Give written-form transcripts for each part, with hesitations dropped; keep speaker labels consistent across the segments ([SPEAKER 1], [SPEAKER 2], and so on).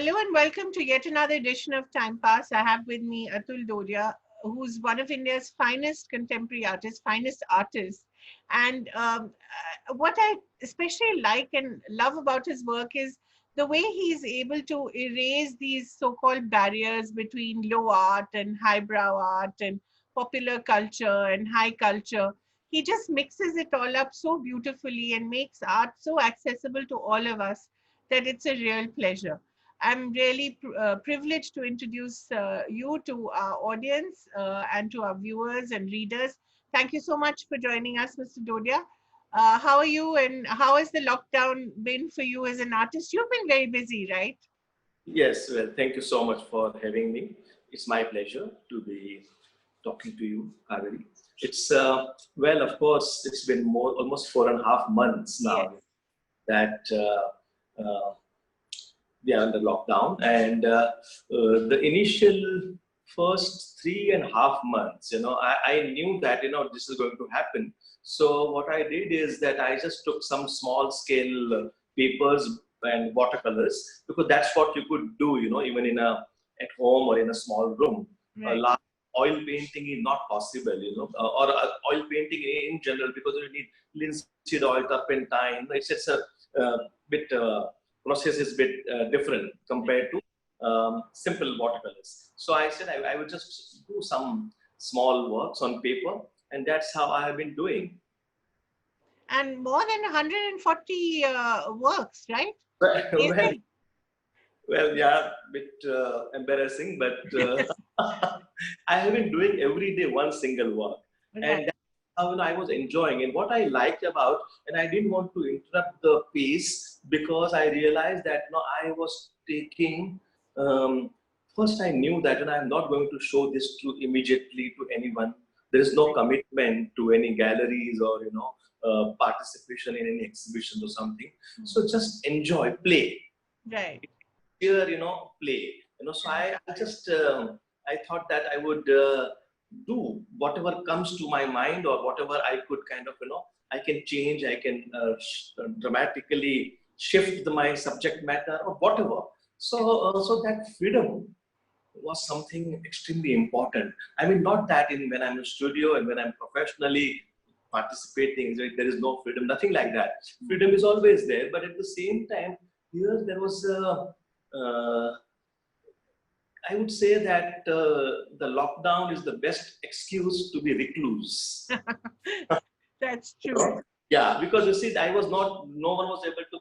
[SPEAKER 1] Hello and welcome to yet another edition of Time Pass. I have with me Atul Dodiya, who's one of India's finest contemporary artists, finest artists. And what I especially like and love about his work is the way he's able to erase these so-called barriers between low art and highbrow art and popular culture and high culture. He just mixes it all up so beautifully and makes art so accessible to all of us that it's a real pleasure. I'm really privileged to introduce you to our audience and to our viewers and readers. Thank you so much for joining us, Mr. Dodiya. How are you and how has the lockdown been for you as an artist? You've been very busy, right?
[SPEAKER 2] Yes, well, thank you so much for having me. It's my pleasure to be talking to you, Kaveri. It's, well, of course, it's been almost 4.5 months
[SPEAKER 1] Yes.
[SPEAKER 2] now that we are under lockdown. And the initial first 3.5 months, I knew that, this is going to happen. So what I did is that I just took some small scale papers and watercolors, because that's what you could do, even at home or in a small room. A
[SPEAKER 1] Right.
[SPEAKER 2] large oil painting is not possible, or oil painting in general, because you need linseed oil, turpentine. It's a bit process is a bit different compared to simple watercolors. So I said I would just do some small works on paper, and that's how I have been doing.
[SPEAKER 1] And more than 140 works, right?
[SPEAKER 2] Well,
[SPEAKER 1] Amazing.
[SPEAKER 2] well, yeah, bit embarrassing, but I have been doing every day one single work,
[SPEAKER 1] Right.
[SPEAKER 2] and that's how I was enjoying. And what I liked about, and I didn't want to interrupt the pace, because I realized that I was taking. First, I knew that, and I'm not going to show this to immediately to anyone. There is no commitment to any galleries or participation in any exhibitions or something. So just enjoy, play
[SPEAKER 1] Right.
[SPEAKER 2] here, play. So I just I thought that I would do whatever comes to my mind, or whatever I could kind of I can change, I can dramatically shift my subject matter or whatever. So that freedom was something extremely important. I mean, not that in when I'm in studio and when I'm professionally participating, there is no freedom, nothing like that. Freedom is always there, but at the same time, here there was I would say that the lockdown is the best excuse to be recluse.
[SPEAKER 1] That's true.
[SPEAKER 2] Yeah, because you see, I was not, no one was able to,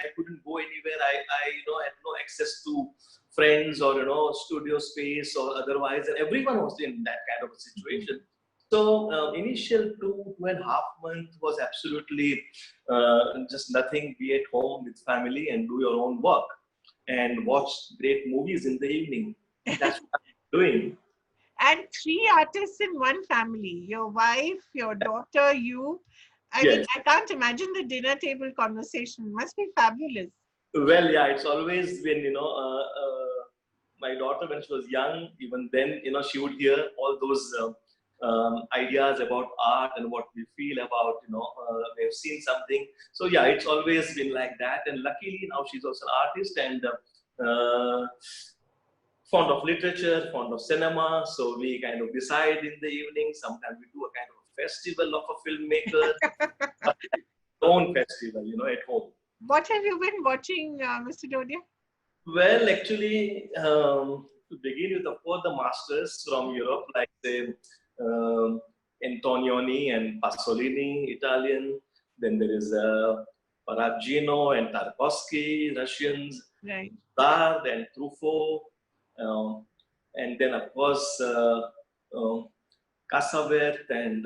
[SPEAKER 2] I couldn't go anywhere. I had no access to friends or, studio space or otherwise. And everyone was in that kind of a situation. So initial 2.5 months was absolutely just nothing. Be at home with family and do your own work and watch great movies in the evening. That's what I'm doing.
[SPEAKER 1] And three artists in one family, your wife, your daughter, you. I mean,
[SPEAKER 2] Yes.
[SPEAKER 1] I can't imagine the dinner table conversation. Must be fabulous.
[SPEAKER 2] Well, yeah, it's always been, my daughter, when she was young, even then, she would hear all those ideas about art and what we feel about, they've seen something. So, yeah, it's always been like that. And luckily, now she's also an artist and fond of literature, fond of cinema. So, we kind of decide in the evening. Sometimes we do a kind of a festival of a filmmaker, own festival, at home.
[SPEAKER 1] What have you been watching, Mr. Dodiya?
[SPEAKER 2] Well, actually, to begin with, of course, the masters from Europe, like say Antonioni and Pasolini, Italian. Then there is Paragino and Tarkovsky, Russians,
[SPEAKER 1] Right.
[SPEAKER 2] Zard and Truffaut, um, and then of course Cassavet and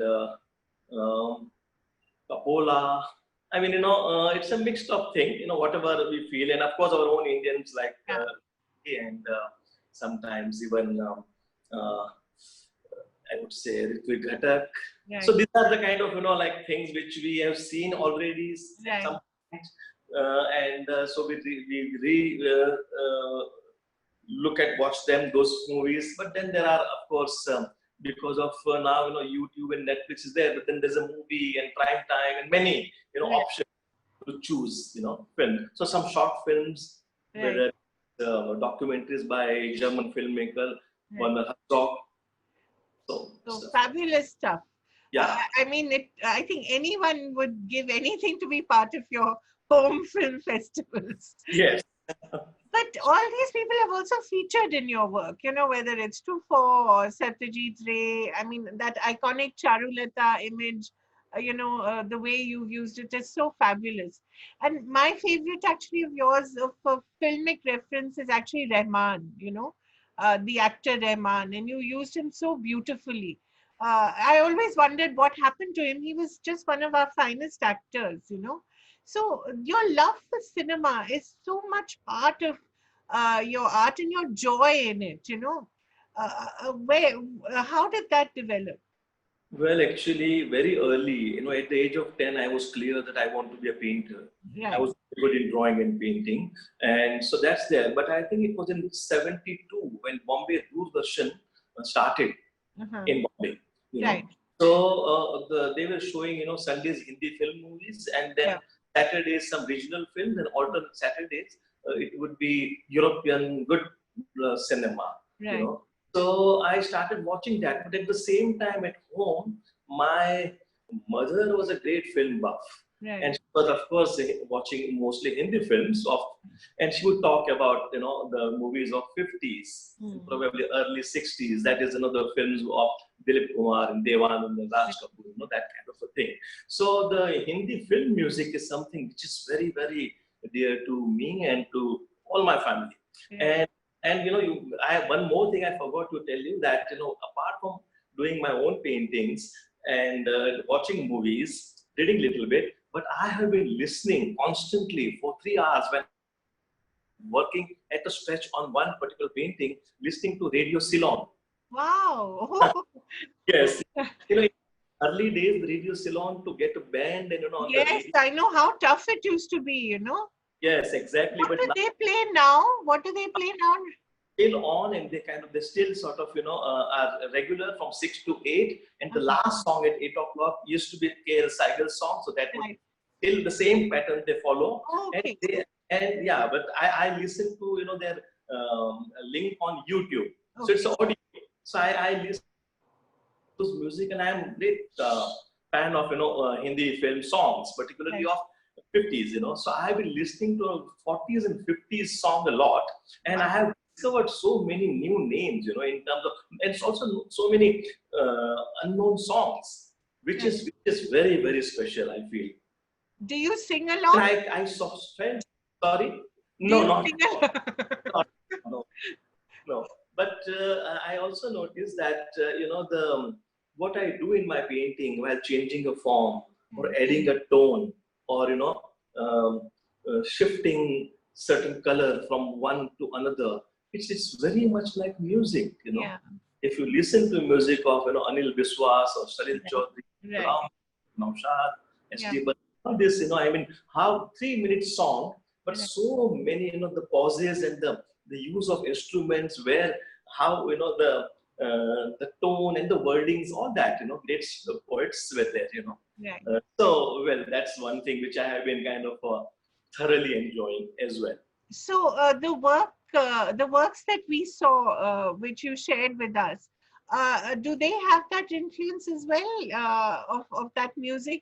[SPEAKER 2] Coppola. I mean, it's a mixed up thing, whatever we feel. And of course, our own Indians like,
[SPEAKER 1] Yeah.
[SPEAKER 2] and sometimes even, I would say, Ritvik Ghatak.
[SPEAKER 1] Right.
[SPEAKER 2] So these are the kind of, like things which we have seen already at
[SPEAKER 1] Right.
[SPEAKER 2] some point. And so look at, watch them, those movies. But then there are, of course, because of now, YouTube and Netflix is there, but then there's a movie and prime time and many,
[SPEAKER 1] Right.
[SPEAKER 2] options to choose, film. So some short films,
[SPEAKER 1] Right.
[SPEAKER 2] whether documentaries by German filmmaker
[SPEAKER 1] Right.
[SPEAKER 2] Werner Herzog. So
[SPEAKER 1] So
[SPEAKER 2] stuff.
[SPEAKER 1] fabulous stuff.
[SPEAKER 2] Yeah.
[SPEAKER 1] I mean, I think anyone would give anything to be part of your home film festivals.
[SPEAKER 2] Yes.
[SPEAKER 1] But all these people have also featured in your work, you know, whether it's Tufo or Satyajit Ray. I mean, that iconic Charulata image, the way you've used it is so fabulous. And my favorite, actually, of yours of a filmic reference is actually Rahman, the actor Rahman, and you used him so beautifully. I always wondered what happened to him. He was just one of our finest actors. So your love for cinema is so much part of your art and your joy in it. Where How did that develop?
[SPEAKER 2] Well, actually, very early, at the age of 10, I was clear that I want to be a painter. I
[SPEAKER 1] Right.
[SPEAKER 2] was good in drawing and painting. And so that's there. But I think it was in 72 when Bombay Doordarshan started
[SPEAKER 1] Uh-huh.
[SPEAKER 2] in Bombay, you know.
[SPEAKER 1] Right.
[SPEAKER 2] So they were showing, Sundays Hindi film movies, and then
[SPEAKER 1] Yeah.
[SPEAKER 2] Saturdays some regional films, and alternate Saturdays it would be European good cinema, you
[SPEAKER 1] Right.
[SPEAKER 2] know. So I started watching that, but at the same time at home, my mother was a great film buff,
[SPEAKER 1] Right.
[SPEAKER 2] and she was of course watching mostly Hindi films and she would talk about the movies of 50s,
[SPEAKER 1] Hmm.
[SPEAKER 2] probably early 60s. That is the films of Dilip Kumar and Devan and Raj Kapoor, that kind of a thing. So the Hindi film music is something which is very, very dear to me and to all my family.
[SPEAKER 1] Right.
[SPEAKER 2] And I have one more thing I forgot to tell you, that apart from doing my own paintings and watching movies, reading little bit, but I have been listening constantly for 3 hours when working at a stretch on one particular painting, listening to Radio Ceylon.
[SPEAKER 1] Wow.
[SPEAKER 2] Yes, in early days, Radio Ceylon, to get a band and on the
[SPEAKER 1] Yes,
[SPEAKER 2] radio.
[SPEAKER 1] I know how tough it used to be.
[SPEAKER 2] Yes, exactly.
[SPEAKER 1] What
[SPEAKER 2] But
[SPEAKER 1] do
[SPEAKER 2] now
[SPEAKER 1] they play now? What do they play now?
[SPEAKER 2] still on, and they still sort of are regular from 6 to 8, and the
[SPEAKER 1] Uh-huh.
[SPEAKER 2] last song at 8 o'clock used to be KL Saigal's song, so that would
[SPEAKER 1] Right.
[SPEAKER 2] still the same pattern they follow. and
[SPEAKER 1] Okay.
[SPEAKER 2] they and yeah, but I listen to their link on YouTube, so it's
[SPEAKER 1] Okay.
[SPEAKER 2] audio. So I listen to music, and I am great fan of Hindi film songs, particularly
[SPEAKER 1] Right.
[SPEAKER 2] of 50s. So I have been listening to 40s and 50s song a lot, and I
[SPEAKER 1] Wow.
[SPEAKER 2] have discovered so many new names, in terms of, and it's also so many unknown songs, which
[SPEAKER 1] Right.
[SPEAKER 2] is very, very special, I feel.
[SPEAKER 1] Do you sing
[SPEAKER 2] And
[SPEAKER 1] along?
[SPEAKER 2] I saw friends. Sorry,
[SPEAKER 1] Do
[SPEAKER 2] no,
[SPEAKER 1] you
[SPEAKER 2] not
[SPEAKER 1] sing
[SPEAKER 2] at all.
[SPEAKER 1] along?
[SPEAKER 2] Not, no, no. But I also noticed that the what I do in my painting while changing a form or
[SPEAKER 1] Hmm.
[SPEAKER 2] adding a tone or shifting certain color from one to another, it's very much like music.
[SPEAKER 1] Yeah.
[SPEAKER 2] If you listen to music of Anil Biswas or Salil
[SPEAKER 1] Right.
[SPEAKER 2] Chaudhary,
[SPEAKER 1] Right.
[SPEAKER 2] Ram, Naushad,
[SPEAKER 1] Yeah.
[SPEAKER 2] SD, but all this, I mean, how 3 minute song, but
[SPEAKER 1] Right.
[SPEAKER 2] so many, the pauses and the use of instruments, where how the tone and the wordings, all that, great poets were there.
[SPEAKER 1] Right.
[SPEAKER 2] So well, that's one thing which I have been kind of thoroughly enjoying as well.
[SPEAKER 1] So the works that we saw, which you shared with us, do they have that influence as well of that music?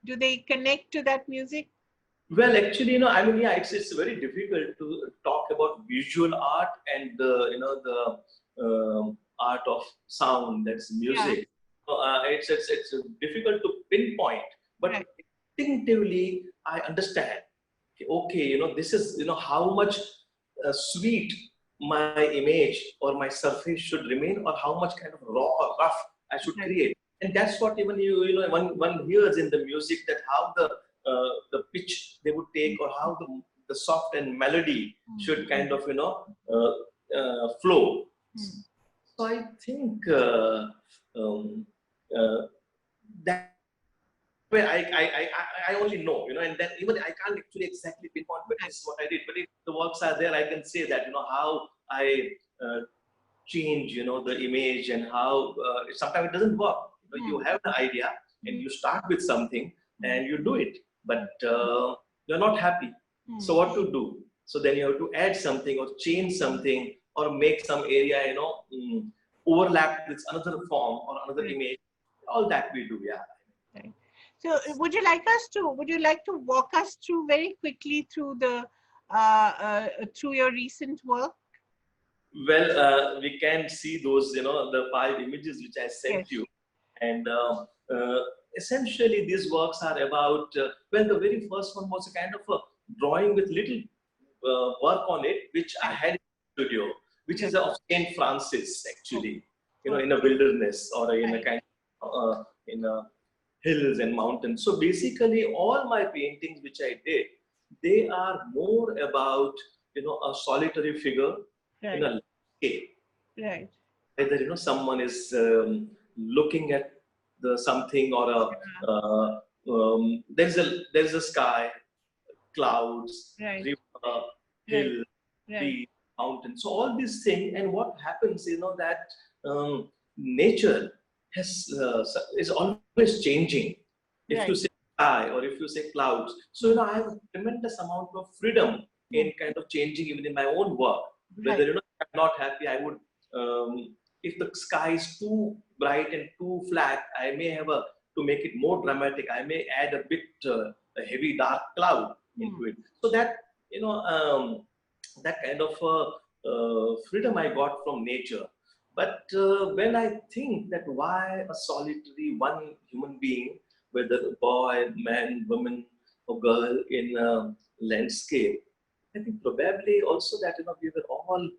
[SPEAKER 1] Do they connect to that music?
[SPEAKER 2] Well, actually, I mean, yeah, it's very difficult to talk about visual art and the art of sound, that's
[SPEAKER 1] Yeah.
[SPEAKER 2] music. So, it's difficult to pinpoint, but
[SPEAKER 1] Right.
[SPEAKER 2] instinctively I understand. Okay, this is how much sweet my image or my surface should remain, or how much kind of raw or rough I should
[SPEAKER 1] Right.
[SPEAKER 2] create. And that's what even one hears in the music, that how the pitch they would take, or how the soft and melody should kind of flow.
[SPEAKER 1] Hmm.
[SPEAKER 2] So I think um, that way I only know, and then even I can't actually exactly pinpoint, but this is what I did. But if the works are there, I can say that how I change the image, and how sometimes it doesn't work. You have an idea and
[SPEAKER 1] Hmm.
[SPEAKER 2] you start with something
[SPEAKER 1] Hmm.
[SPEAKER 2] and you do it, but
[SPEAKER 1] Hmm.
[SPEAKER 2] you're not happy.
[SPEAKER 1] Hmm.
[SPEAKER 2] So what to do? So then you have to add something or change something or make some area, overlap with another form or another
[SPEAKER 1] Right.
[SPEAKER 2] image. All that we do, yeah.
[SPEAKER 1] Right. So, would you like to walk us through very quickly through through your recent work?
[SPEAKER 2] Well, we can see those, the 5 images which I sent
[SPEAKER 1] Yes.
[SPEAKER 2] you. And essentially, these works are about, well, the very first one was a kind of a drawing with little work on it, which I
[SPEAKER 1] Right.
[SPEAKER 2] had in the studio, which
[SPEAKER 1] Right.
[SPEAKER 2] is of Saint Francis,
[SPEAKER 1] Oh,
[SPEAKER 2] actually,
[SPEAKER 1] oh,
[SPEAKER 2] in a wilderness or in a
[SPEAKER 1] right.
[SPEAKER 2] kind of, in a hills and mountains. So basically, all my paintings which I did, they are more about, a solitary figure in
[SPEAKER 1] Right.
[SPEAKER 2] a landscape.
[SPEAKER 1] Right.
[SPEAKER 2] Whether someone is looking at the something or there's a sky, clouds,
[SPEAKER 1] Right.
[SPEAKER 2] river,
[SPEAKER 1] Right.
[SPEAKER 2] hill,
[SPEAKER 1] Right.
[SPEAKER 2] tree, mountain. So all these things, and what happens, that nature is always changing. If you
[SPEAKER 1] Right.
[SPEAKER 2] say sky or if you say clouds, so I have a tremendous amount of freedom
[SPEAKER 1] Hmm.
[SPEAKER 2] in kind of changing even in my own work. Whether
[SPEAKER 1] Right.
[SPEAKER 2] I'm not happy, I would. If the sky is too bright and too flat, I may have to make it more dramatic. I may add a bit a heavy dark cloud
[SPEAKER 1] Hmm.
[SPEAKER 2] into it. So that that kind of freedom I got from nature. But when I think that why a solitary one human being, whether a boy, man, woman, or girl in a landscape, I think probably also that we were all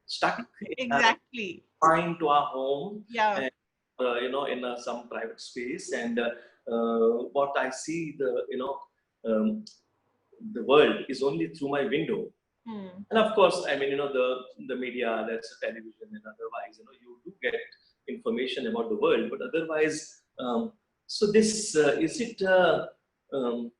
[SPEAKER 2] stuck in our
[SPEAKER 1] Exactly.
[SPEAKER 2] mind to our home
[SPEAKER 1] Yeah.
[SPEAKER 2] and in some private space. And what I see um, the world is only through my window.
[SPEAKER 1] Hmm.
[SPEAKER 2] And of course, I mean, the media, that's television, and otherwise, you do get information about the world, but otherwise, so this is it um,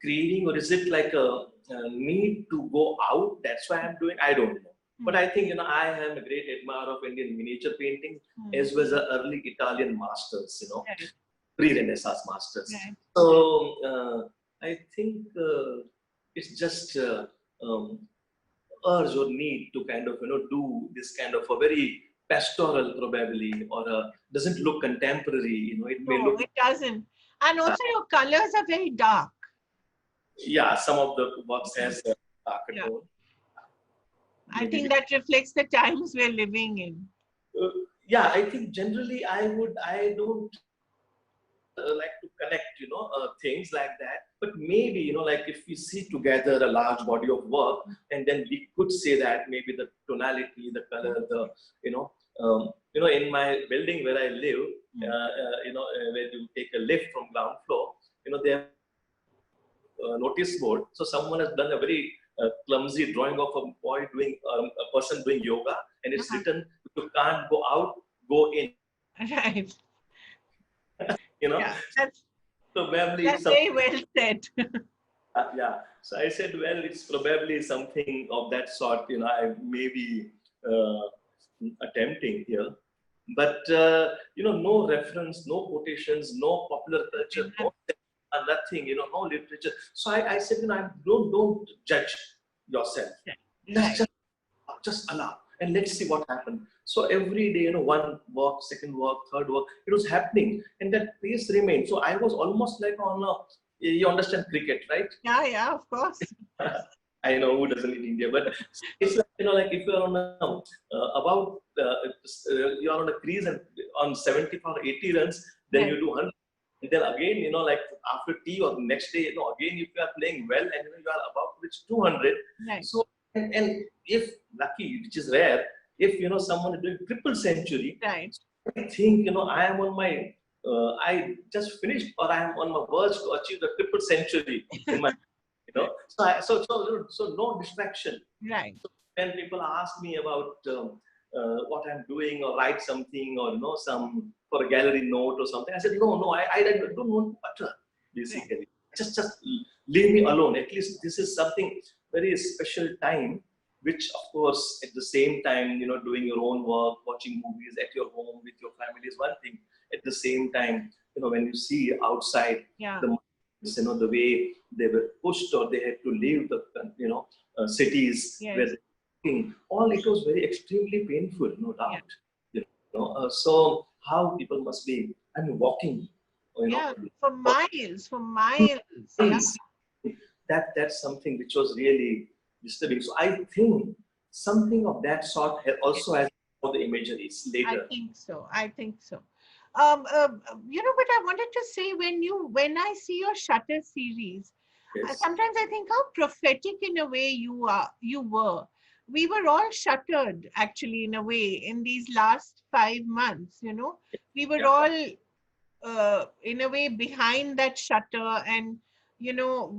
[SPEAKER 2] craving or is it like a need to go out? That's why I'm doing. I don't know, but
[SPEAKER 1] Hmm.
[SPEAKER 2] I think I am a great admirer of Indian miniature painting
[SPEAKER 1] Hmm.
[SPEAKER 2] as well as the early Italian masters.
[SPEAKER 1] Right.
[SPEAKER 2] Pre-Renaissance masters.
[SPEAKER 1] Right.
[SPEAKER 2] So I think it's just um, urge or need to kind of do this kind of a very pastoral probably or doesn't look contemporary. It may
[SPEAKER 1] No,
[SPEAKER 2] look
[SPEAKER 1] it doesn't. And
[SPEAKER 2] uh,
[SPEAKER 1] also, your colors are very dark.
[SPEAKER 2] yeah. Some of the works
[SPEAKER 1] Yeah.
[SPEAKER 2] has darker
[SPEAKER 1] Yeah.
[SPEAKER 2] tone.
[SPEAKER 1] I
[SPEAKER 2] Maybe
[SPEAKER 1] think that reflects the times we're living in.
[SPEAKER 2] uh, yeah. I think generally I don't like to connect, things like that. But maybe, like if we see together a large body of work, and then we could say that maybe the tonality, the color, in my building where I live,
[SPEAKER 1] Hmm.
[SPEAKER 2] where you take a lift from ground floor, they have notice board. So someone has done a very clumsy drawing of a boy doing, a person doing yoga, and it's
[SPEAKER 1] Uh-huh.
[SPEAKER 2] written, "You can't go out, go in."
[SPEAKER 1] Right.
[SPEAKER 2] You know,
[SPEAKER 1] Yeah.
[SPEAKER 2] probably
[SPEAKER 1] That's
[SPEAKER 2] it's some.
[SPEAKER 1] very well said.
[SPEAKER 2] Yeah. So I said, well, it's probably something of that sort, I may be attempting here. But, no reference, no quotations, no popular culture, no nothing, no literature. So I said, don't judge yourself. That's
[SPEAKER 1] Right.
[SPEAKER 2] just allow. And let's see what happened. So every day, one work, second work, third work, it was happening. And that pace remained. So I was almost like on you understand cricket, right?
[SPEAKER 1] Yeah, yeah, of course.
[SPEAKER 2] I know who doesn't in India, but it's like, like if you're on you're on a crease and on 70 or 80 runs, then
[SPEAKER 1] Right.
[SPEAKER 2] you do 100. And then again, like after tea or the next day, again, if you are playing well and you are about to reach 200.
[SPEAKER 1] Right.
[SPEAKER 2] So, and if lucky, which is rare, if, someone is doing triple century,
[SPEAKER 1] Right.
[SPEAKER 2] I think, I am on my, I just finished or I am on my verge to achieve the triple century in my so no distraction.
[SPEAKER 1] Right.
[SPEAKER 2] So when people ask me about what I'm doing or write something or some for a gallery note or something, I said no, I don't want to utter
[SPEAKER 1] Right.
[SPEAKER 2] basically. Just leave me alone. At least this is something very special time, which of course at the same time doing your own work, watching movies at your home with your family is one thing. At the same time, when you see outside
[SPEAKER 1] Yeah.
[SPEAKER 2] the the way they were pushed or they had to leave the, cities where
[SPEAKER 1] Yes.
[SPEAKER 2] they were working, all it was very extremely painful, no
[SPEAKER 1] Yeah.
[SPEAKER 2] doubt. So how people must be, I mean, walking, you know,
[SPEAKER 1] Yeah. For
[SPEAKER 2] for
[SPEAKER 1] miles, for miles. Yeah.
[SPEAKER 2] days. That's something which was really disturbing. So I think something of that sort also has all the imageries
[SPEAKER 1] I
[SPEAKER 2] later.
[SPEAKER 1] think so. I think so. But I wanted to say, when I see your Shutter series,
[SPEAKER 2] Yes.
[SPEAKER 1] sometimes I think how prophetic in a way you were. We were all shuttered actually in a way in these last 5 months. We were
[SPEAKER 2] Yeah.
[SPEAKER 1] all in a way behind that shutter, and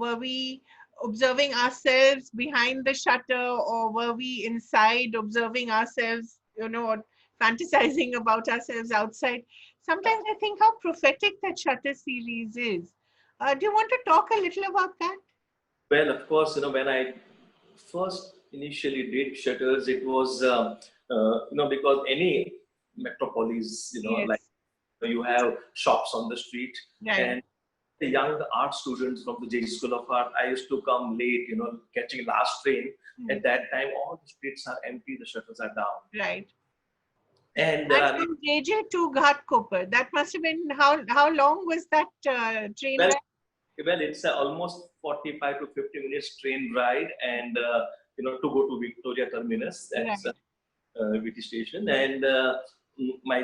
[SPEAKER 1] were we observing ourselves behind the shutter, or were we inside observing ourselves, or fantasizing about ourselves outside? Sometimes I think how prophetic that Shutter series is. Do you want to talk a little about that?
[SPEAKER 2] Well, of course, when I first initially did shutters, it was, because any metropolis, like
[SPEAKER 1] Yes.
[SPEAKER 2] you have shops on the street,
[SPEAKER 1] Right.
[SPEAKER 2] and the young art students from the J School of Art, I used to come late, catching last train.
[SPEAKER 1] Hmm.
[SPEAKER 2] At that time, all the streets are empty, the shutters are down.
[SPEAKER 1] Right.
[SPEAKER 2] And
[SPEAKER 1] And from JJ to Ghatkopar, that must have been, how long was that train
[SPEAKER 2] well,
[SPEAKER 1] ride?
[SPEAKER 2] well, it's almost 45 to 50 minutes train ride, and to go to Victoria Terminus, that's
[SPEAKER 1] Right.
[SPEAKER 2] VT station, and my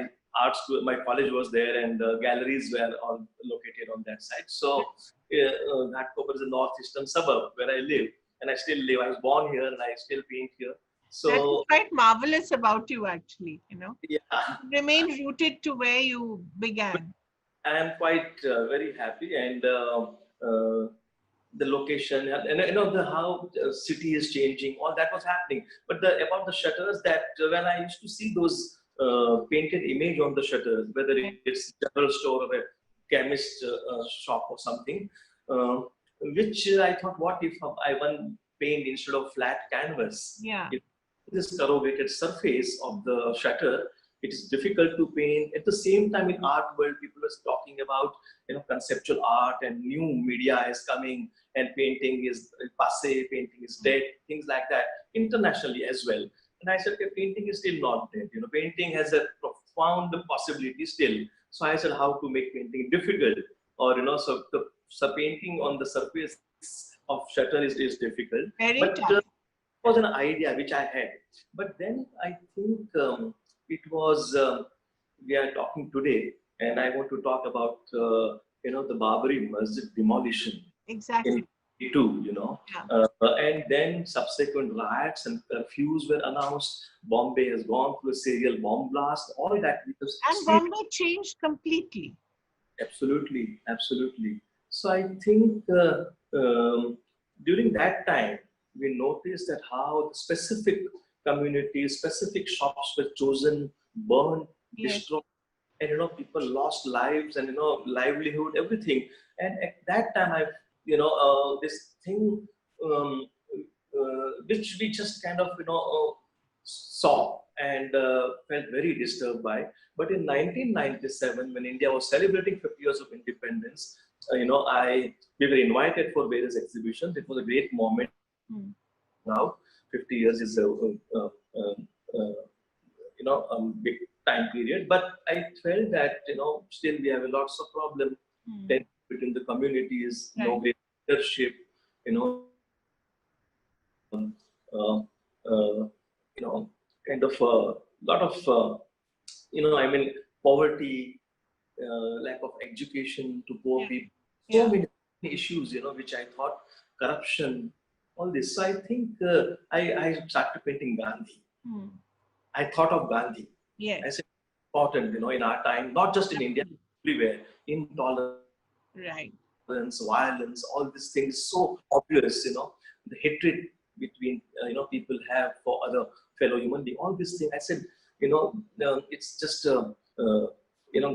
[SPEAKER 2] my college was there, and galleries were all located on that side. So Ghatkopar is a northeastern suburb where I live, and I still live. I was born here, and I still paint here.
[SPEAKER 1] That is
[SPEAKER 2] So
[SPEAKER 1] quite marvelous about you, actually.
[SPEAKER 2] yeah,
[SPEAKER 1] Remain rooted to where you began.
[SPEAKER 2] I am quite very happy, and the location, and the how the city is changing, all that was happening. But about the shutters, that when I used to see those painted image on the shutters, whether
[SPEAKER 1] Right.
[SPEAKER 2] it's general store or a chemist shop or something, uh, which I thought, what if I one paint instead of flat canvas?
[SPEAKER 1] Yeah.
[SPEAKER 2] If this corrugated surface of the shutter, it is difficult to paint. At the same time, in art world, people are talking about conceptual art and new media is coming, and painting is passe, painting is dead, things like that, internationally as well. And I said, okay, painting is still not dead. Painting has a profound possibility still. So I said, how to make painting difficult, or so painting on the surface of shutter is difficult.
[SPEAKER 1] Very
[SPEAKER 2] But
[SPEAKER 1] tough.
[SPEAKER 2] was an idea which I had. But then I think it was, we are talking today, and I want to talk about, the Babri Masjid demolition in
[SPEAKER 1] Exactly.
[SPEAKER 2] 82,
[SPEAKER 1] Yeah.
[SPEAKER 2] and then subsequent riots and curfews were announced. Bombay has gone through a serial bomb blast, all that was
[SPEAKER 1] And
[SPEAKER 2] extremely.
[SPEAKER 1] Bombay changed completely.
[SPEAKER 2] Absolutely, absolutely. So I think during that time, we noticed that how the specific communities, specific shops were chosen, burned,
[SPEAKER 1] Yes.
[SPEAKER 2] destroyed, and people lost lives and livelihood, everything. And at that time, I this thing which we just kind of saw and felt very disturbed by. But in 1997, when India was celebrating 50 years of independence, I we were invited for various exhibitions. It was a great moment.
[SPEAKER 1] Hmm.
[SPEAKER 2] Now, 50 years is a big time period. But I felt that still we have lots of problem
[SPEAKER 1] Hmm.
[SPEAKER 2] between the communities, no
[SPEAKER 1] Right.
[SPEAKER 2] great leadership, um, uh, uh, kind of a lot of I mean, poverty, lack of education to poor
[SPEAKER 1] Yeah.
[SPEAKER 2] people, so
[SPEAKER 1] Yeah.
[SPEAKER 2] many issues, which I thought, corruption, all this. So I think I started painting Gandhi.
[SPEAKER 1] Hmm.
[SPEAKER 2] I thought of Gandhi. I
[SPEAKER 1] Yes.
[SPEAKER 2] said, important, in our time, not just in India,
[SPEAKER 1] Absolutely.
[SPEAKER 2] everywhere, intolerance,
[SPEAKER 1] Right.
[SPEAKER 2] violence, all these things so obvious, the hatred between, people have for other fellow human being, all these things. I said, it's just,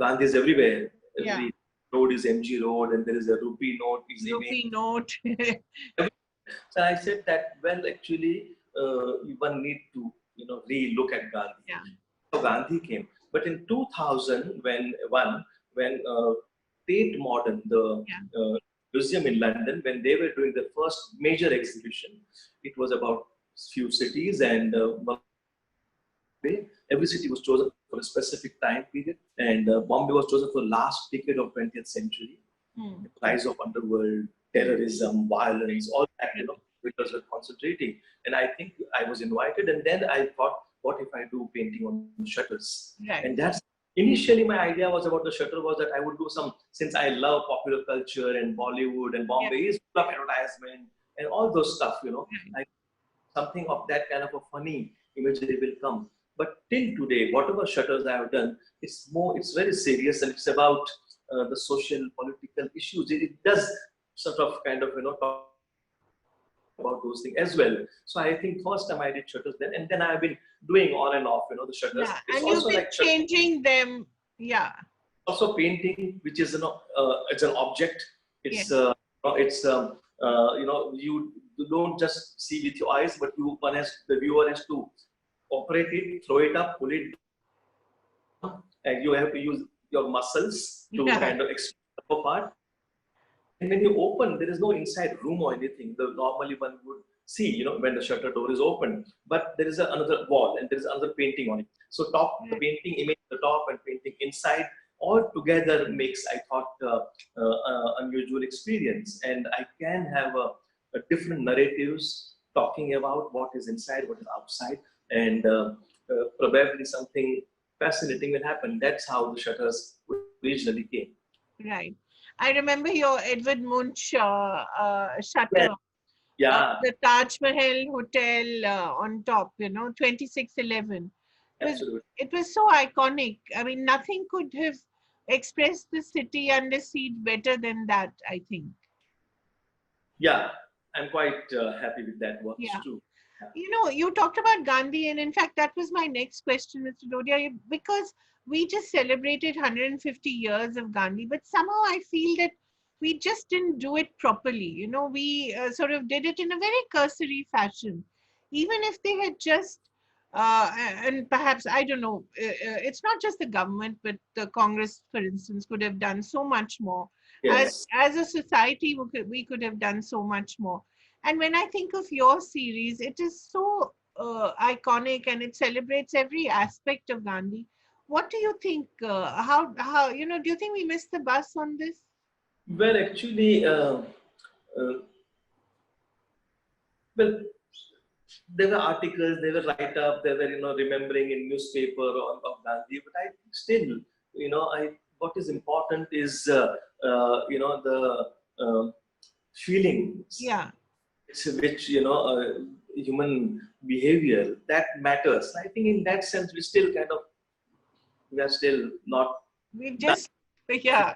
[SPEAKER 2] Gandhi is everywhere.
[SPEAKER 1] Yeah.
[SPEAKER 2] Every road is MG road, and there is a rupee note, his image.
[SPEAKER 1] Rupee note.
[SPEAKER 2] So I said that, well, actually, one need to, re-look at Gandhi.
[SPEAKER 1] Yeah.
[SPEAKER 2] So Gandhi came. But in 2000, when Tate Modern, the
[SPEAKER 1] Yeah.
[SPEAKER 2] Museum in London, when they were doing the first major exhibition. It was about few cities, and one of them was Bombay. Every city was chosen for a specific time period, and Bombay was chosen for the last decade of 20th century.
[SPEAKER 1] Hmm.
[SPEAKER 2] The rise of underworld, terrorism, violence, all that, because we're concentrating. And I think I was invited, and then I thought, what if I do painting on shutters? And
[SPEAKER 1] Right.
[SPEAKER 2] that's initially my idea was about the shutter was that I would do some, since I love popular culture and Bollywood, and
[SPEAKER 1] Yeah.
[SPEAKER 2] Bombay is full of advertisement and all those stuff,
[SPEAKER 1] Right.
[SPEAKER 2] I, something of that kind of a funny imagery will come. But till today, whatever shutters I have done, it's very serious, and it's about the social, political issues. It does sort of kind of, talk about those things as well. So I think first time I did shutters then, and then I have been doing on and off, the shutters. It's also like
[SPEAKER 1] Yeah.
[SPEAKER 2] shutters.
[SPEAKER 1] And you've been changing them. Yeah.
[SPEAKER 2] Also painting, which is it's an object. It's
[SPEAKER 1] Yes.
[SPEAKER 2] you don't just see with your eyes, but the viewer has to operate it, throw it up, pull it down, and you have to use your muscles to kind of
[SPEAKER 1] Yeah.
[SPEAKER 2] extend the upper part. And when you open, there is no inside room or anything. The normally one would see, when the shutter door is open, but there is another wall and there is another painting on it. So the
[SPEAKER 1] Right.
[SPEAKER 2] painting image at the top and painting inside all together makes, I thought, unusual experience. And I can have a different narratives talking about what is inside, what is outside, and probably something fascinating will happen. That's how the shutters originally came.
[SPEAKER 1] Right. I remember your Edward Munch
[SPEAKER 2] Yeah,
[SPEAKER 1] shutter,
[SPEAKER 2] yeah,
[SPEAKER 1] the Taj Mahal Hotel on top, 2611. It was,
[SPEAKER 2] absolutely.
[SPEAKER 1] it was so iconic. I mean, nothing could have expressed the city under siege better than that, I think.
[SPEAKER 2] Yeah, I'm quite happy with that. What's
[SPEAKER 1] Yeah.
[SPEAKER 2] true. Yeah.
[SPEAKER 1] You talked about Gandhi, and in fact, that was my next question, Mr. Dodia, because we just celebrated 150 years of Gandhi, but somehow I feel that we just didn't do it properly. We sort of did it in a very cursory fashion. Even if they had just, and perhaps, I don't know, it's not just the government, but the Congress, for instance, could have done so much more.
[SPEAKER 2] Yes.
[SPEAKER 1] As a society, we could have done so much more. And when I think of your series, it is so iconic and it celebrates every aspect of Gandhi. What do you think? Do you think we missed the bus on this?
[SPEAKER 2] Well, actually, well, there were articles, there were write-up, there were remembering in newspaper of Gandhi. But I think still, I what is important is the feelings
[SPEAKER 1] Yeah,
[SPEAKER 2] which human behavior that matters. I think in that sense we are still not
[SPEAKER 1] we
[SPEAKER 2] done.
[SPEAKER 1] just, yeah,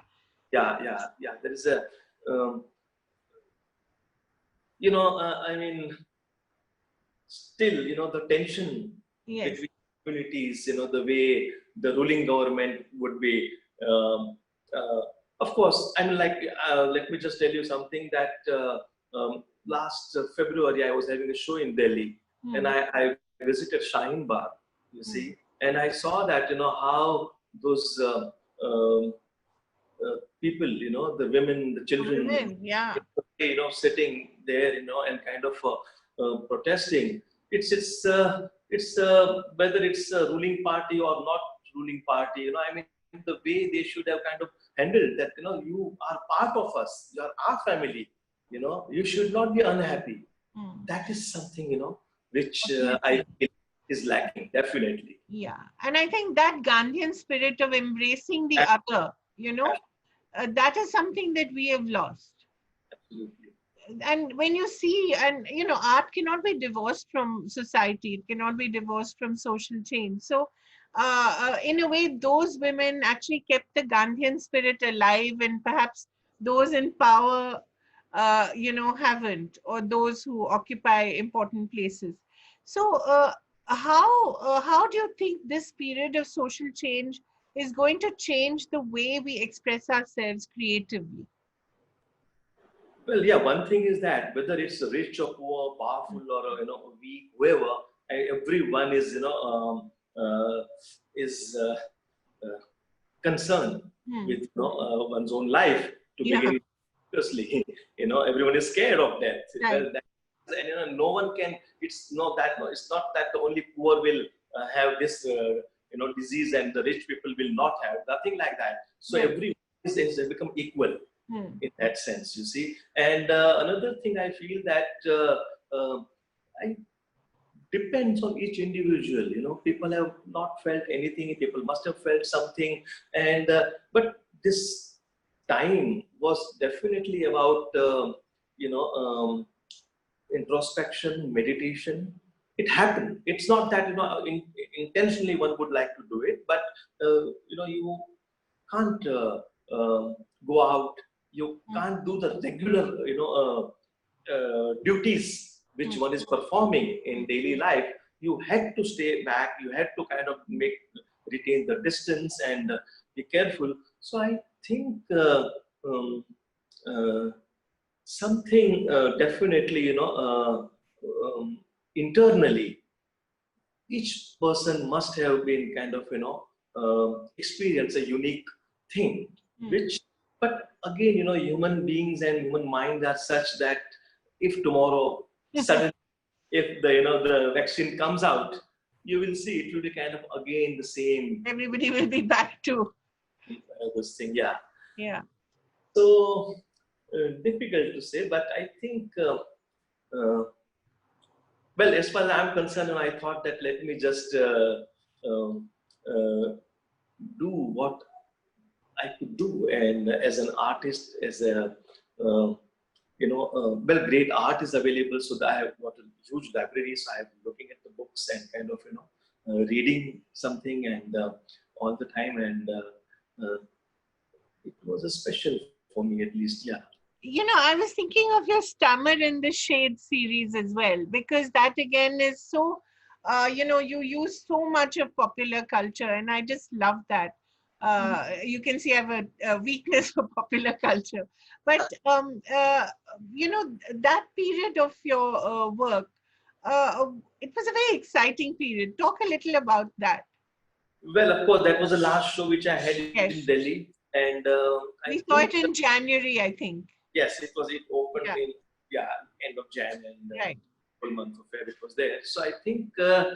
[SPEAKER 2] Yeah. There is a um, I mean, still the tension
[SPEAKER 1] yes,
[SPEAKER 2] between communities. The way the ruling government would be. Um, uh, of course, I mean, like let me just tell you something that. Last February, I was having a show in Delhi, and
[SPEAKER 1] hmm,
[SPEAKER 2] I visited Shaheen Bagh, you see,
[SPEAKER 1] hmm.
[SPEAKER 2] and I saw that how those people, the women, the children,
[SPEAKER 1] Women, yeah,
[SPEAKER 2] sitting there, and kind of protesting. It's whether it's a ruling party or not ruling party. I mean, the way they should have kind of handled that. You are part of us. You are our family. You should not be unhappy.
[SPEAKER 1] hmm.
[SPEAKER 2] That is something which I
[SPEAKER 1] Definitely.
[SPEAKER 2] feel is lacking definitely.
[SPEAKER 1] Yeah. And I think that Gandhian spirit of embracing the other, that is something that we have lost.
[SPEAKER 2] Absolutely.
[SPEAKER 1] And when you see, and art cannot be divorced from society, it cannot be divorced from social change. So in a way, those women actually kept the Gandhian spirit alive, and perhaps those in power haven't, or those who occupy important places. So how do you think this period of social change is going to change the way we express ourselves creatively?
[SPEAKER 2] Well, yeah, one thing is that whether it's rich or poor, powerful or weak, whoever, everyone is is uh, concerned
[SPEAKER 1] Hmm.
[SPEAKER 2] with one's own life to
[SPEAKER 1] Yeah.
[SPEAKER 2] begin. obviously, everyone is scared of death.
[SPEAKER 1] Right.
[SPEAKER 2] Well, and no one can. It's not that. It's not that the only poor will have this, disease, and the rich people will not have. Nothing like that. So
[SPEAKER 1] Yeah.
[SPEAKER 2] everyone is become equal
[SPEAKER 1] Hmm.
[SPEAKER 2] in that sense. You see. And another thing I feel that I depends on each individual. People have not felt anything. People must have felt something, and but this time was definitely about introspection, meditation. It happened. It's not that intentionally one would like to do it, but you can't go out. You
[SPEAKER 1] Hmm.
[SPEAKER 2] can't do the regular duties which
[SPEAKER 1] Hmm.
[SPEAKER 2] one is performing
[SPEAKER 1] Hmm.
[SPEAKER 2] in daily life. You had to stay back. You had to kind of retain the distance and be careful. So I think um, uh, something definitely, internally, each person must have been kind of, experience a unique thing,
[SPEAKER 1] Hmm.
[SPEAKER 2] which, but again, human beings and human minds are such that if tomorrow, suddenly, if the vaccine comes out, you will see it will be kind of again the same
[SPEAKER 1] Everybody will be back to.
[SPEAKER 2] this thing. Yeah.
[SPEAKER 1] Yeah.
[SPEAKER 2] So difficult to say, but I think, uh, well, as far as I'm concerned, I thought that let me just um, uh, do what I could do, and as an artist, as a well, great art is available. So that I have got a huge library, so I'm looking at the books and kind of reading something and all the time, and it was a special for me at least. Yeah.
[SPEAKER 1] I was thinking of your Stammer in the Shade series as well, because that again is so, you use so much of popular culture, and I just love that. You can see I have a weakness for popular culture. But, that period of your work, it was a very exciting period. Talk a little about that.
[SPEAKER 2] Well, of course, that was the last show which I had in
[SPEAKER 1] Yes.
[SPEAKER 2] Delhi, and I
[SPEAKER 1] We saw
[SPEAKER 2] think
[SPEAKER 1] it in January, I think.
[SPEAKER 2] yes, it opened
[SPEAKER 1] Yeah,
[SPEAKER 2] in, yeah, end of Jan, and
[SPEAKER 1] right.
[SPEAKER 2] full month of Feb it was there. So I think uh,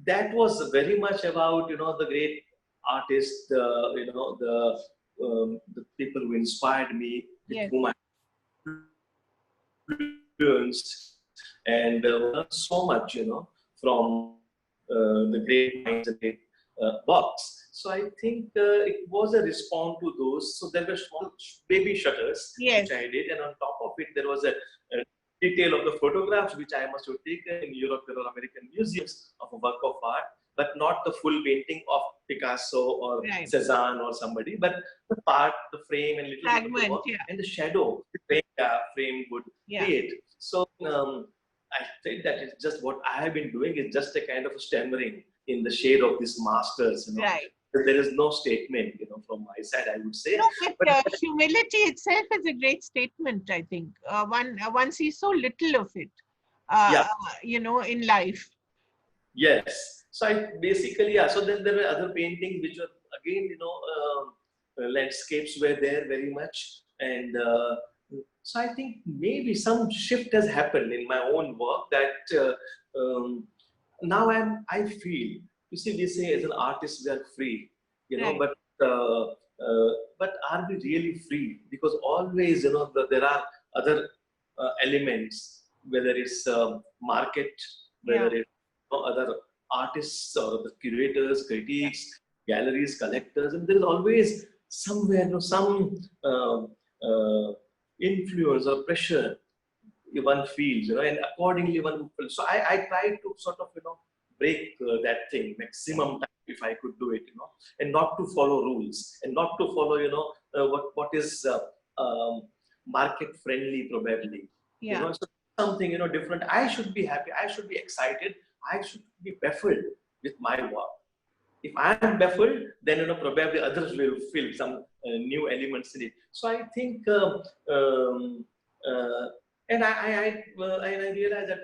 [SPEAKER 2] that was very much about the great artists, the people who inspired me, with
[SPEAKER 1] Yes.
[SPEAKER 2] whom I influenced, and learned so much, from the great minds and great works. So I think it was a response to those. So there were small baby shutters which
[SPEAKER 1] Yes.
[SPEAKER 2] I did, and on top of it there was a detail of the photographs which I must have taken in Europe. There are American museums of a work of art, but not the full painting of Picasso or
[SPEAKER 1] Right.
[SPEAKER 2] Cezanne or somebody, but the part, the frame, and little bit of the
[SPEAKER 1] Fragment.
[SPEAKER 2] work
[SPEAKER 1] Yeah.
[SPEAKER 2] and the shadow frame would
[SPEAKER 1] Yeah.
[SPEAKER 2] create. So I think that it's just what I have been doing is just a kind of stammering in the shade of these masters.
[SPEAKER 1] Right.
[SPEAKER 2] There is no statement, from my side, I would say.
[SPEAKER 1] No, but
[SPEAKER 2] But
[SPEAKER 1] humility itself is a great statement, I think. One sees so little of it,
[SPEAKER 2] yeah,
[SPEAKER 1] in life.
[SPEAKER 2] yes. So I basically, yeah. So then there were other paintings which were again, landscapes were there very much, and so I think maybe some shift has happened in my own work that now I feel. You see, we say as an artist we are free,
[SPEAKER 1] Right.
[SPEAKER 2] but but are we really free? Because always, there are other elements, whether it's market, whether
[SPEAKER 1] Yeah.
[SPEAKER 2] it's other artists or the curators,
[SPEAKER 1] Yeah.
[SPEAKER 2] critics, galleries, collectors, and there is always somewhere, some influence or pressure one feels, and accordingly one feels. So I try to sort of, break that thing
[SPEAKER 1] Yeah.
[SPEAKER 2] maximum time if I could do it, and not to follow rules and not to follow, what is market friendly probably,
[SPEAKER 1] Yeah.
[SPEAKER 2] so something, different. I should be happy. I should be excited. I should be baffled with my work. If I am baffled, then probably others will feel some new elements in it. So I think, um, uh, and I realize that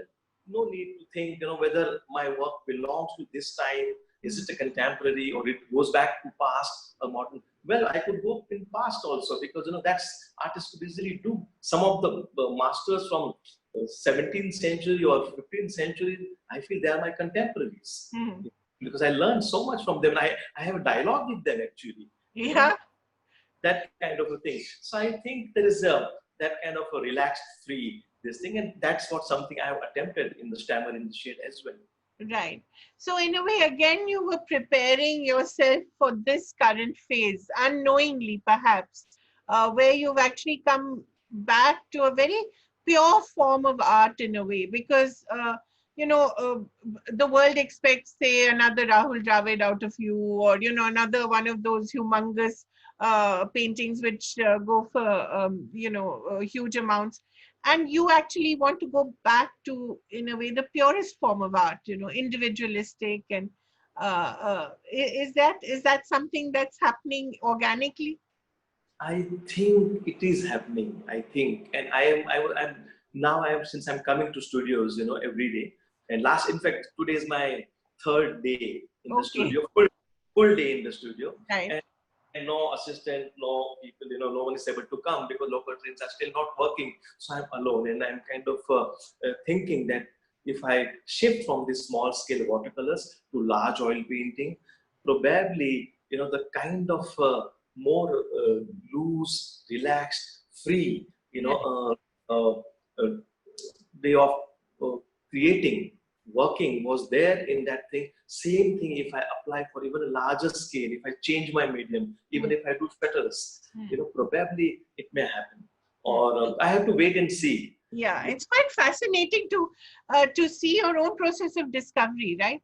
[SPEAKER 2] no need to think, whether my work belongs to this time Is it a contemporary or it goes back to past or modern? Well, I could go in past also because that's artists could easily do. Some of the masters from 17th century or 15th century, I feel they are my contemporaries because I learned so much from them. I have a dialogue with them actually.
[SPEAKER 1] Yeah.
[SPEAKER 2] That kind of a thing. So I think there is that kind of a relaxed, free this thing, and that's what something I have attempted in the Stammer in the Shade as well.
[SPEAKER 1] Right. So, in a way, again, you were preparing yourself for this current phase, unknowingly, perhaps, where you've actually come back to a very pure form of art in a way, because, the world expects, say, another Rahul Dravid out of you, or, another one of those humongous paintings which go for, huge amounts, and you actually want to go back to, in a way, the purest form of art, individualistic, and is that something that's happening organically?
[SPEAKER 2] I think it is happening. I think, and I'm now since I'm coming to studios, every day. And in fact, today is my third day in the
[SPEAKER 1] Okay.
[SPEAKER 2] studio, full day in the studio,
[SPEAKER 1] Right.
[SPEAKER 2] and no assistant, no people, no one is able to come because local trains are still not working. So I'm alone, and I'm kind of thinking that if I shift from these small scale watercolors to large oil painting, probably the kind of more loose, relaxed, free,
[SPEAKER 1] Right.
[SPEAKER 2] uh, way of uh, creating, working was there in that thing. Same thing if I apply for even a larger scale, if I change my medium, even if I do shutters, probably it may happen. Or I have to wait and see.
[SPEAKER 1] Yeah, it's quite fascinating to see your own process of discovery, right?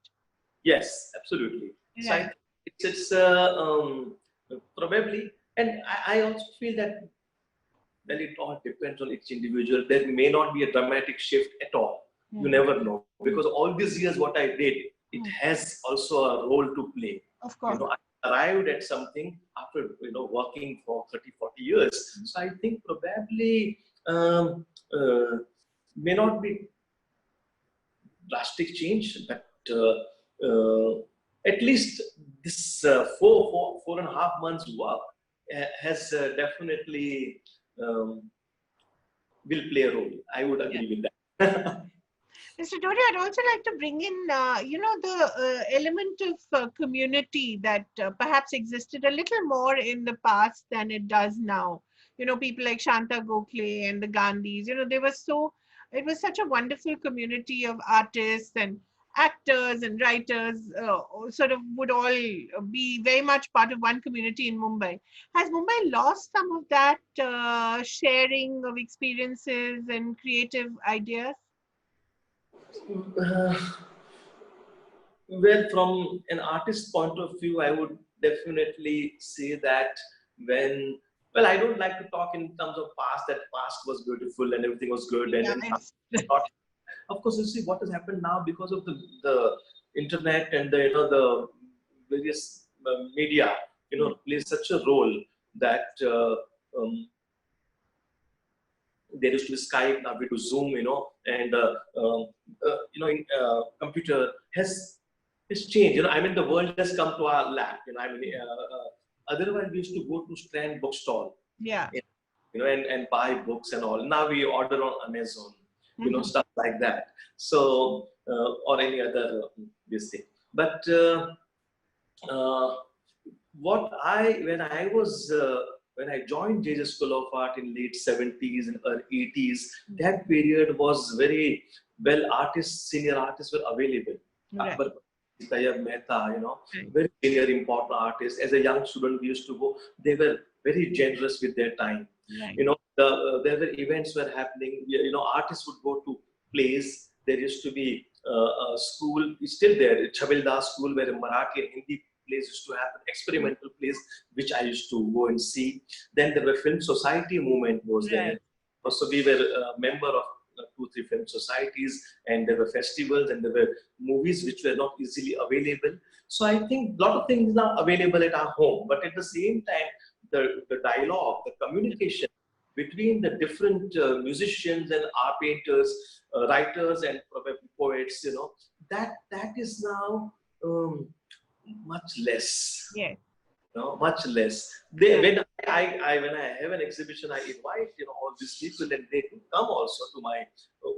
[SPEAKER 2] Yes, absolutely. So I
[SPEAKER 1] Right.
[SPEAKER 2] think it's probably, and I also feel that well, it all depends on each individual. There may not be a dramatic shift at all. You never know because all these years, what I did, it has also a role to play.
[SPEAKER 1] Of course.
[SPEAKER 2] I arrived at something after working for 30, 40 years. So I think probably may not be drastic change, but at least this 4.5 months work has definitely will play a role. I would
[SPEAKER 1] Yeah.
[SPEAKER 2] agree with that.
[SPEAKER 1] Mr. Dodi, I'd also like to bring in, the element of community that perhaps existed a little more in the past than it does now. People like Shanta Gokhale and the Gandhis, it was such a wonderful community of artists and actors and writers, sort of would all be very much part of one community in Mumbai. Has Mumbai lost some of that sharing of experiences and creative ideas?
[SPEAKER 2] Uh, well, from an artist point of view, I would definitely say that when well, I don't like to talk in terms of past. That past was beautiful and everything was good, and
[SPEAKER 1] Yeah,
[SPEAKER 2] then
[SPEAKER 1] it's
[SPEAKER 2] not. Of course, you see what has happened now because of the internet and the the various media. Plays such a role that there used to be Skype, now we do Zoom, and in computer has changed. I mean, the world has come to our lap. Otherwise we used to go to Strand bookstall,
[SPEAKER 1] yeah.
[SPEAKER 2] and buy books and all. Now we order on Amazon,
[SPEAKER 1] Mhm.
[SPEAKER 2] stuff like that. So or any other this thing. But what I when I was when I joined JJ School of Art in late 70s and early 80s, that period was very well. Senior artists were available.
[SPEAKER 1] Right.
[SPEAKER 2] Akbar, Tayyab Mehta,
[SPEAKER 1] Right.
[SPEAKER 2] very senior important artists. As a young student, we used to go. They were very generous with their time.
[SPEAKER 1] Right.
[SPEAKER 2] There were events were happening. Artists would go to plays. There used to be a school, it's still there, Chabilda School, where Marathi and Hindi plays used to happen, experimental plays, which I used to go and see. Then there were film society movement was there.
[SPEAKER 1] Right.
[SPEAKER 2] Also, we were a member of 2, 3 film societies, and there were festivals, and there were movies which were not easily available. So I think a lot of things now available at our home, but at the same time, the dialogue, the communication between the different musicians and art painters, writers, and probably poets, that is now much less.
[SPEAKER 1] Yes.
[SPEAKER 2] No, much less. When I have an exhibition, I invite all these people, and they do come also to my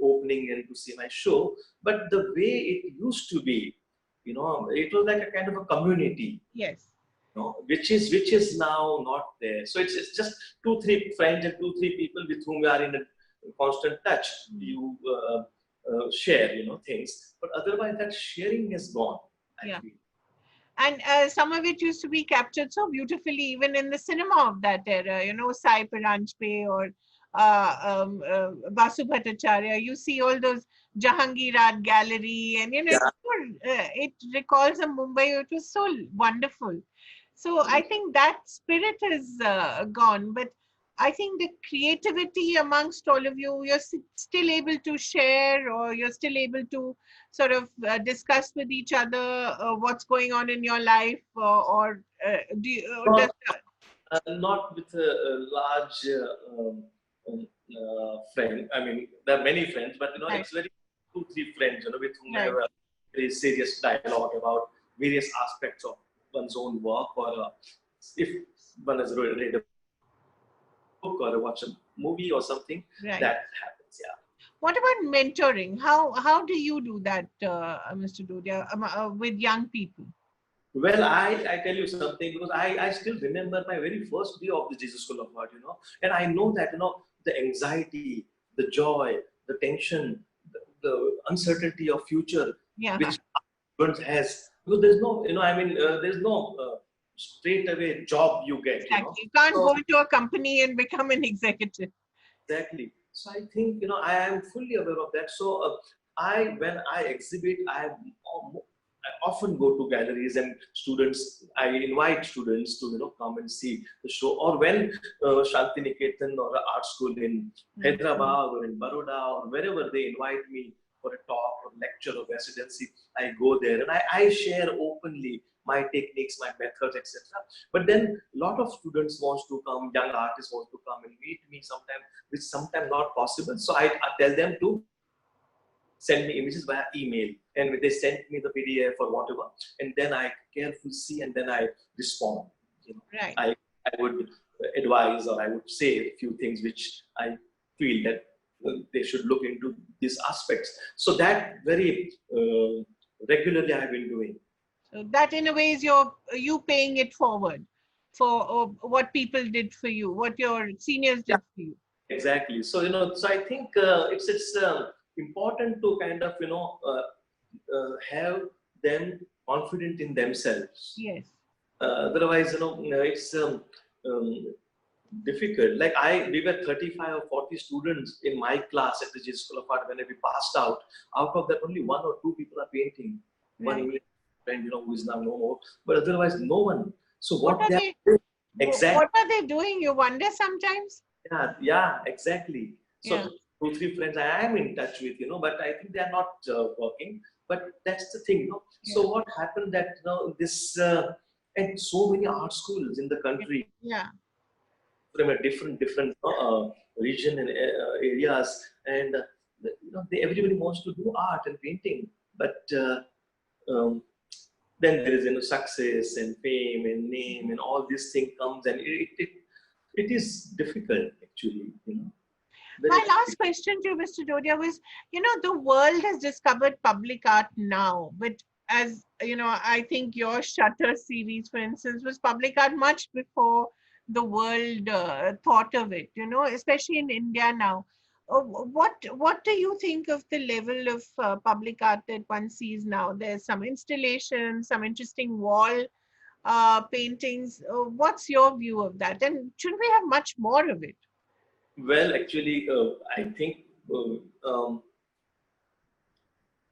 [SPEAKER 2] opening and to see my show. But the way it used to be, it was like a kind of a community,
[SPEAKER 1] Yes.
[SPEAKER 2] which is now not there. So it's just 2-3 friends and 2-3 people with whom we are in a constant touch. You share things, but otherwise that sharing has gone, I
[SPEAKER 1] Yeah.
[SPEAKER 2] feel.
[SPEAKER 1] And some of it used to be captured so beautifully, even in the cinema of that era, Sai Paranjpe or Basu Bhattacharya. You see all those Jahangir Art Gallery, and it recalls a Mumbai. It was so wonderful. So I think that spirit is gone, but I think the creativity amongst all of you, you're still able to share, or you're still able to sort of discuss with each other what's going on in your life, or do you, or does,
[SPEAKER 2] Not with a large friend. I mean, there are many friends, but
[SPEAKER 1] right,
[SPEAKER 2] it's very 2-3 friends, with whom I have
[SPEAKER 1] right.
[SPEAKER 2] a very serious dialogue about various aspects of one's own work, or if one has read a book or watch a movie or something,
[SPEAKER 1] Right.
[SPEAKER 2] that happens. Yeah.
[SPEAKER 1] What about mentoring? How do you do that, Mr. Dodiya, with young people?
[SPEAKER 2] Well, I tell you something, because I still remember my very first day of the Jesus School of Art, and I know that, the anxiety, the joy, the tension, the uncertainty of future,
[SPEAKER 1] Yeah,
[SPEAKER 2] which students has, because there's no, there's no straight away job you get.
[SPEAKER 1] exactly. You can't
[SPEAKER 2] So
[SPEAKER 1] go into a company and become an executive.
[SPEAKER 2] exactly. So I think I am fully aware of that. So when I exhibit, I often go to galleries, and students. I invite students to come and see the show. Or when Shanti Niketan or an art school in
[SPEAKER 1] Mm.
[SPEAKER 2] Hyderabad or in Baroda or wherever they invite me for a talk or lecture or residency, I go there, and I share openly my techniques, my methods, etc. But then a lot of students wants to come, young artists want to come and meet me sometimes, which sometimes not possible. So I tell them to send me images via email, and they send me the PDF or whatever, and then I carefully see, and then I respond.
[SPEAKER 1] Right.
[SPEAKER 2] I would advise, or I would say a few things which I feel that they should look into these aspects. So that very regularly I have been doing.
[SPEAKER 1] So that in a way is you paying it forward for what people did for you, what your seniors
[SPEAKER 2] Yeah,
[SPEAKER 1] did for you.
[SPEAKER 2] exactly. So so I think it's important to kind of have them confident in themselves.
[SPEAKER 1] Yes.
[SPEAKER 2] Otherwise, it's difficult. Like we were 35 or 40 students in my class at the J School of Art. When we passed out, out of that, only 1 or 2 people are painting. One
[SPEAKER 1] Right.
[SPEAKER 2] English friend, who is now no more. But otherwise, no one. So
[SPEAKER 1] What
[SPEAKER 2] what
[SPEAKER 1] are
[SPEAKER 2] they are
[SPEAKER 1] they?
[SPEAKER 2] doing, exactly.
[SPEAKER 1] What are they doing? You wonder sometimes.
[SPEAKER 2] Yeah, exactly.
[SPEAKER 1] Yeah.
[SPEAKER 2] So 2-3 friends I am in touch with, but I think they are not working. But that's the thing.
[SPEAKER 1] Yeah.
[SPEAKER 2] So what happened that this and so many art schools in the country
[SPEAKER 1] Yeah.
[SPEAKER 2] from a different region and areas, and everybody wants to do art and painting, but um, then there is success and fame and name and all this thing comes, and it is difficult actually, very
[SPEAKER 1] My last
[SPEAKER 2] difficult.
[SPEAKER 1] question to you, Mr. Dodia, was, the world has discovered public art now, but as I think your Shutter series, for instance, was public art much before the world thought of it. Especially in India now. What do you think of the level of public art that one sees now? There's some installations, some interesting wall paintings. What's your view of that? And shouldn't we have much more of it?
[SPEAKER 2] Well, actually, I think um,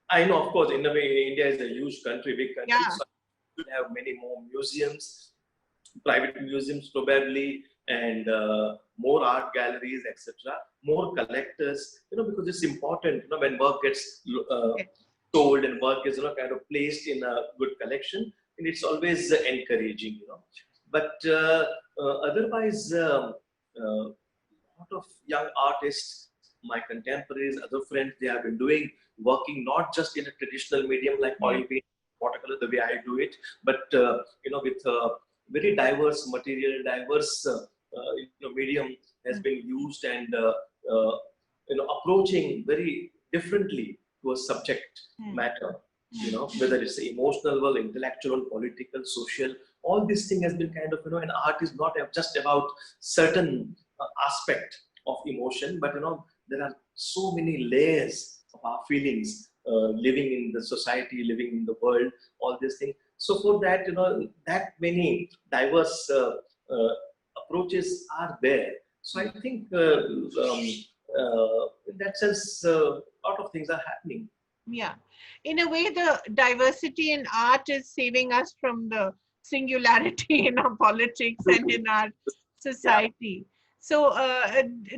[SPEAKER 2] I know, of course, in a way, India is a huge country, big country,
[SPEAKER 1] Yeah.
[SPEAKER 2] so we will have many more museums, private museums probably, and more art galleries, etc. More collectors, because it's important, when work gets
[SPEAKER 1] Yes.
[SPEAKER 2] sold and work is, kind of placed in a good collection, and it's always encouraging. But otherwise, lot of young artists, my contemporaries, other friends, they have been working not just in a traditional medium like
[SPEAKER 1] Yes.
[SPEAKER 2] oil paint, watercolor the way I do it, but with very diverse material, diverse medium has been used, and approaching very differently to a subject matter. Whether it's emotional, well, intellectual, political, social, all this thing has been kind of, and art is not just about certain aspect of emotion, but there are so many layers of our feelings living in the society, living in the world, all these things. So for that, that many diverse approaches are there. So I think in that sense, a lot of things are happening.
[SPEAKER 1] Yeah. In a way, the diversity in art is saving us from the singularity in our politics and in our
[SPEAKER 2] Yeah,
[SPEAKER 1] society. So,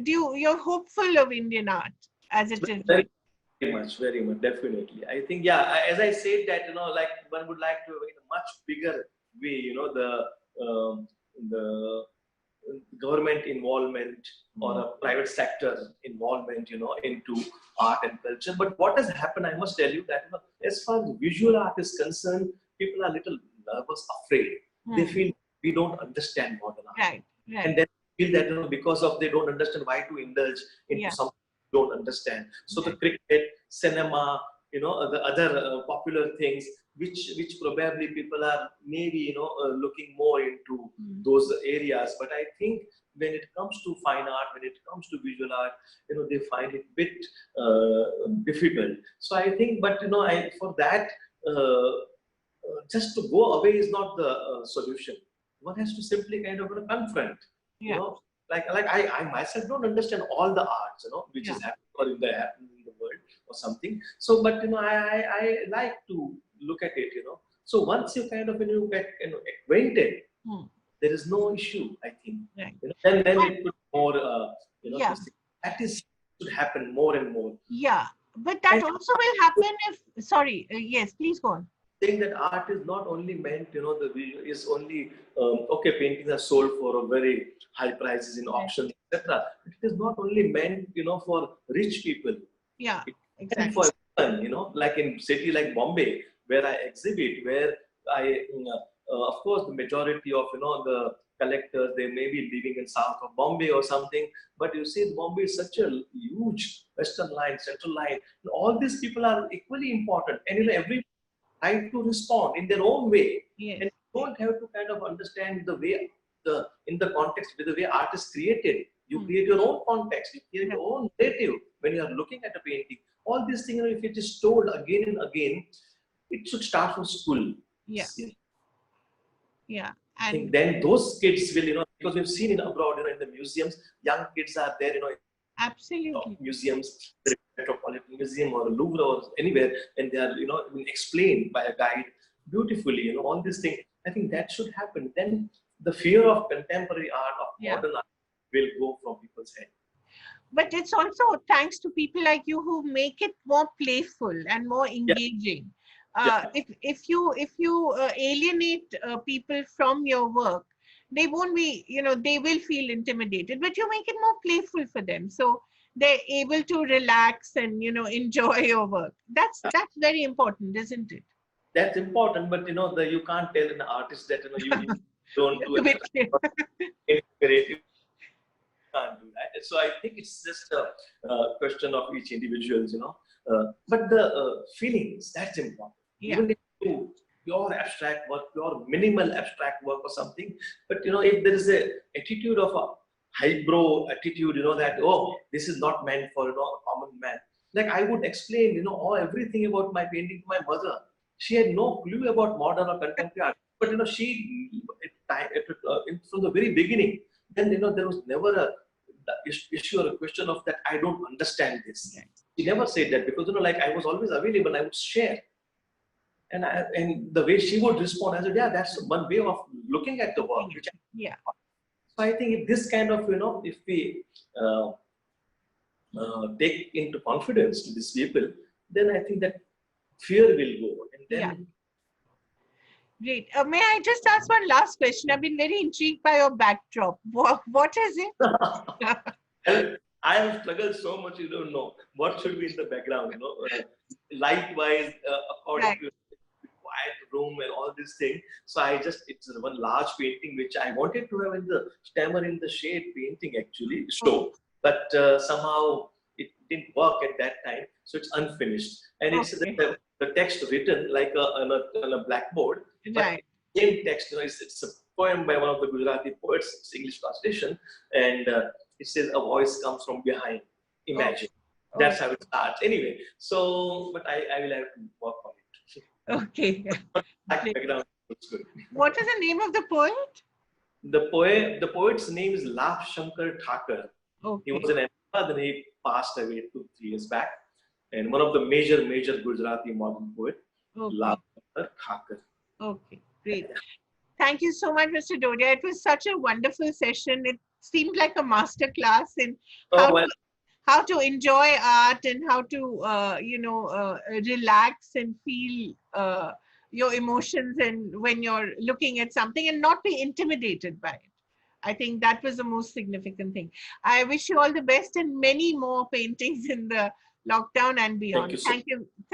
[SPEAKER 1] you're hopeful of Indian art as it is
[SPEAKER 2] very,
[SPEAKER 1] right?
[SPEAKER 2] very much, definitely. I think, yeah, as I said that, like one would like to, in a much bigger way, the government involvement or a private sector involvement, into art and culture. But what has happened, I must tell you that, as far as visual art is concerned, people are a little nervous, afraid. They feel we don't understand modern art.
[SPEAKER 1] Right,
[SPEAKER 2] And
[SPEAKER 1] right.
[SPEAKER 2] then feel that, because of they don't understand, why to indulge into
[SPEAKER 1] Yeah,
[SPEAKER 2] something they don't understand. So the
[SPEAKER 1] right.
[SPEAKER 2] cricket, cinema, the other popular things, which probably people are maybe looking more into those areas. But I think when it comes to fine art, when it comes to visual art, they find it bit difficult. So I think, but I for that. Just to go away is not the solution. One has to simply kind of confront, you
[SPEAKER 1] Yeah,
[SPEAKER 2] know, like I myself don't understand all the arts, which
[SPEAKER 1] yeah.
[SPEAKER 2] is happening in the world or something. So, but I like to look at it, So once you kind of get acquainted, there is no issue. I think,
[SPEAKER 1] Right.
[SPEAKER 2] then
[SPEAKER 1] And
[SPEAKER 2] it could more,
[SPEAKER 1] yeah,
[SPEAKER 2] this thing. That is should happen more and more.
[SPEAKER 1] yeah. But that
[SPEAKER 2] And
[SPEAKER 1] also will happen if, sorry, yes, please go on.
[SPEAKER 2] saying that art is not only meant, the visual is only, okay, paintings are sold for a very high prices in
[SPEAKER 1] Right.
[SPEAKER 2] auctions, etc. It is not only meant, for rich people.
[SPEAKER 1] Yeah,
[SPEAKER 2] It's meant
[SPEAKER 1] exactly.
[SPEAKER 2] for everyone, like in city like Bombay, where I exhibit, where of course, the majority of, the collectors, they may be living in south of Bombay or something, but you see, Bombay is such a huge western line, central line. And all these people are equally important, and every right to respond in their own way.
[SPEAKER 1] Yes.
[SPEAKER 2] And you don't have to kind of understand the way in the context with the way art is created. You create your own context, you create
[SPEAKER 1] Right.
[SPEAKER 2] your own narrative when you are looking at a painting. All these things, if it is told again and again, it should start from school.
[SPEAKER 1] Yeah, yeah.
[SPEAKER 2] I think
[SPEAKER 1] And
[SPEAKER 2] then those kids will, because we've seen in abroad, in the museums, young kids are there,
[SPEAKER 1] absolutely.
[SPEAKER 2] museums, the Metropolitan Museum or Louvre or anywhere, and they are, explained by a guide beautifully, all these things. I think that should happen. Then the fear of contemporary art, of
[SPEAKER 1] Yeah.
[SPEAKER 2] modern art, will go from people's head.
[SPEAKER 1] But it's also thanks to people like you who make it more playful and more
[SPEAKER 2] Yeah,
[SPEAKER 1] engaging.
[SPEAKER 2] yeah,
[SPEAKER 1] If you alienate people from your work, they won't be, they will feel intimidated. But you make it more playful for them, so they're able to relax and enjoy your work. That's very important, isn't it?
[SPEAKER 2] that's important. But you can't tell an artist that you don't do
[SPEAKER 1] To be clear.
[SPEAKER 2] anything creative. Can't do that. So I think it's just a question of each individuals. But the feelings, that's important.
[SPEAKER 1] Yeah,
[SPEAKER 2] Even if you do pure abstract work, pure minimal abstract work or something, but if there is a attitude of a highbrow attitude, that, oh, this is not meant for a common man. Like I would explain, everything about my painting to my mother. She had no clue about modern or contemporary art, but she, from the very beginning, then there was never a issue or a question of that I don't understand this.
[SPEAKER 1] right.
[SPEAKER 2] She never said that, because like I was always available, I would share. And the way she would respond, I said, yeah, that's one way of looking at the work.
[SPEAKER 1] Yeah.
[SPEAKER 2] So I think if this kind of, if we uh, take into confidence to these people, then I think that fear will go. And
[SPEAKER 1] Yeah.
[SPEAKER 2] then
[SPEAKER 1] Great. May I just ask one last question? I've been very intrigued by your backdrop. What is it?
[SPEAKER 2] I have struggled so much, you don't know what should be in the background, light wise, according
[SPEAKER 1] Right.
[SPEAKER 2] to quiet room and all this thing. So it's one large painting which I wanted to have in the Stammer in the Shade painting actually
[SPEAKER 1] Okay.
[SPEAKER 2] show, but somehow it didn't work at that time. So it's unfinished, and it's
[SPEAKER 1] Okay.
[SPEAKER 2] the text written like on a blackboard, but
[SPEAKER 1] Right.
[SPEAKER 2] same text. It's a poem by one of the Gujarati poets. It's English translation, and it says a voice comes from behind.
[SPEAKER 1] Oh,
[SPEAKER 2] Imagine.
[SPEAKER 1] oh,
[SPEAKER 2] That's how it starts. Anyway, so but I will have to work on it.
[SPEAKER 1] okay.
[SPEAKER 2] Black
[SPEAKER 1] Great.
[SPEAKER 2] background looks good.
[SPEAKER 1] What is the name of the poet?
[SPEAKER 2] The poet's name is Lap Shankar Thakur. He
[SPEAKER 1] Okay.
[SPEAKER 2] was an emperor, then he passed away 2 3 years back. And one of the major Gujarati modern poet,
[SPEAKER 1] Okay.
[SPEAKER 2] Lap Shankar Thakur.
[SPEAKER 1] Okay. Great. Thank you so much, Mr. Dodia. It was such a wonderful session. It seemed like a master class in
[SPEAKER 2] Oh
[SPEAKER 1] how
[SPEAKER 2] well,
[SPEAKER 1] how to enjoy art and how to relax and feel your emotions and when you're looking at something and not be intimidated by it. I think that was the most significant thing. I wish you all the best and many more paintings in the lockdown and
[SPEAKER 2] thank
[SPEAKER 1] beyond.
[SPEAKER 2] you so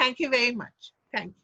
[SPEAKER 1] Thank you very much. Thank you.